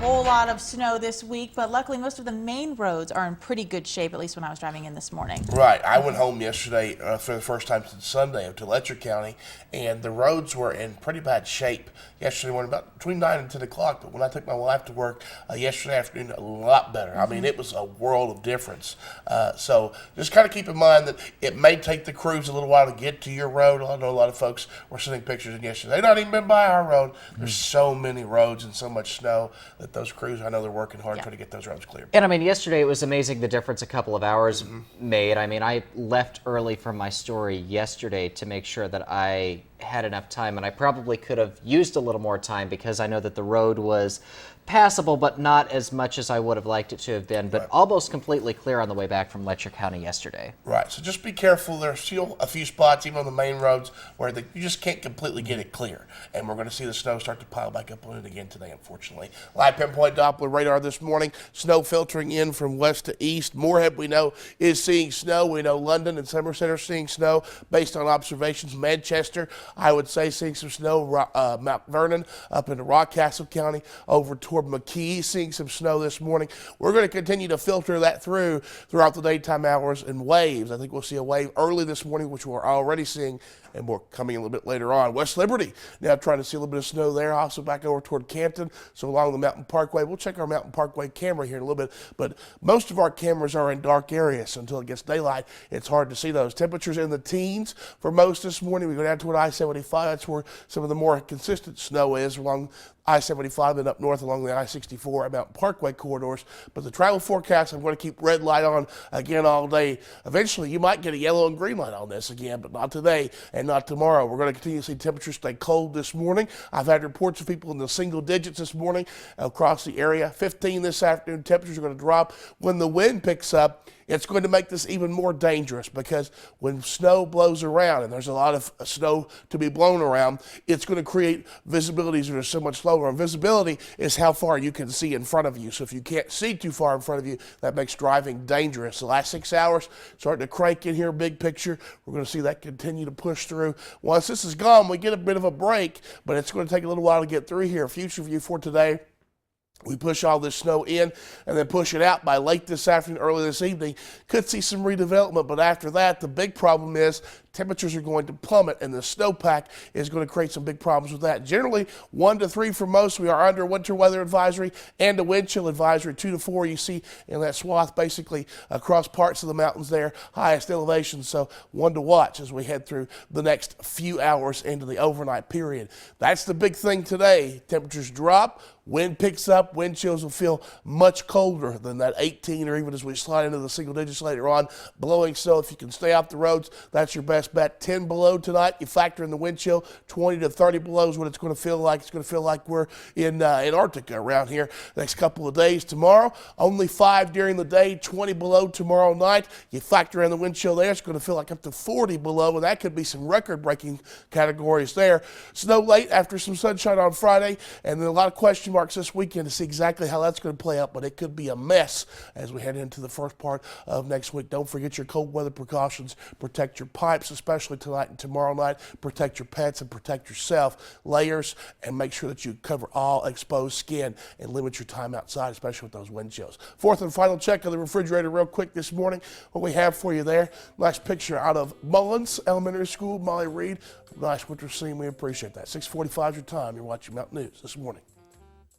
whole lot of snow this week, but luckily most of the main roads are in pretty good shape, at least when I was driving in this morning. Right. I went home yesterday for the first time since Sunday to Letcher County, and the roads were in pretty bad shape yesterday morning, about between 9 and 10 o'clock. But when I took my wife to work yesterday afternoon, a lot better. I mean, it was a world of difference. So just kind of keep in mind that it may take the crews a little while to get to your road. I know a lot of folks were sending pictures in yesterday. They've not even been by our road. There's so many roads and so much snow that those crews, I know they're working hard trying to get those roads cleared. And I mean, yesterday it was amazing the difference a couple of hours made. I mean, I left early from my story yesterday to make sure that I had enough time, and I probably could have used a little more time because I know that the road was passable, but not as much as I would have liked it to have been, but almost completely clear on the way back from Letcher County yesterday. Right, so just be careful. There's still a few spots, even on the main roads, where you just can't completely get it clear. And we're going to see the snow start to pile back up on it again today, unfortunately. Live pinpoint Doppler radar this morning. Snow filtering in from west to east. Moorhead, we know, is seeing snow. We know London and Somerset are seeing snow based on observations. Manchester, I would say, seeing some snow. Mount Vernon up into Rockcastle County over toward McKee, seeing some snow this morning. We're going to continue to filter that throughout the daytime hours in waves. I think we'll see a wave early this morning, which we're already seeing, and more coming a little bit later on. West Liberty, now trying to see a little bit of snow there. Also back over toward Canton, so along the Mountain Parkway. We'll check our Mountain Parkway camera here in a little bit, but most of our cameras are in dark areas, so until it gets daylight, it's hard to see those. Temperatures in the teens for most this morning. We go down toward I-75. That's where some of the more consistent snow is along I-75 and up north along the I-64 and Mountain Parkway corridors. But the travel forecast, I'm going to keep red light on again all day. Eventually, you might get a yellow and green light on this again, but not today and not tomorrow. We're going to continue to see temperatures stay cold this morning. I've had reports of people in the single digits this morning across the area. 15 this afternoon. Temperatures are going to drop. When the wind picks up, it's going to make this even more dangerous because when snow blows around, and there's a lot of snow to be blown around, it's going to create visibilities that are so much lower. And visibility is how far you can see in front of you. So if you can't see too far in front of you, that makes driving dangerous. The last 6 hours starting to crank in here, big picture. We're going to see that continue to push through. Once this is gone, we get a bit of a break, but it's going to take a little while to get through here. Future view for today. We push all this snow in and then push it out by late this afternoon, early this evening. Could see some redevelopment, but after that, the big problem is temperatures are going to plummet, and the snowpack is going to create some big problems with that. Generally, 1 to 3 for most. We are under winter weather advisory and a wind chill advisory. 2 to 4 you see in that swath basically across parts of the mountains there, highest elevation. So one to watch as we head through the next few hours into the overnight period. That's the big thing today. Temperatures drop. Wind picks up, wind chills will feel much colder than that 18, or even as we slide into the single digits later on, blowing snow. If you can stay off the roads, that's your best bet. 10 below tonight, you factor in the wind chill. 20 to 30 below is what it's going to feel like. It's going to feel like we're in Antarctica around here next couple of days. Tomorrow, only 5 during the day, 20 below tomorrow night. You factor in the wind chill there, it's going to feel like up to 40 below, and that could be some record-breaking categories there. Snow late after some sunshine on Friday, and then a lot of question marks this weekend to see exactly how that's going to play out, but it could be a mess as we head into the first part of next week. Don't forget your cold weather precautions. Protect your pipes, especially tonight and tomorrow night. Protect your pets and protect yourself. Layers, and make sure that you cover all exposed skin and limit your time outside, especially with those wind chills. Fourth and final check of the refrigerator real quick this morning. What we have for you there, nice picture out of Mullins Elementary School. Molly Reed, nice winter scene. We appreciate that. 6:45 is your time. You're watching Mountain News this morning.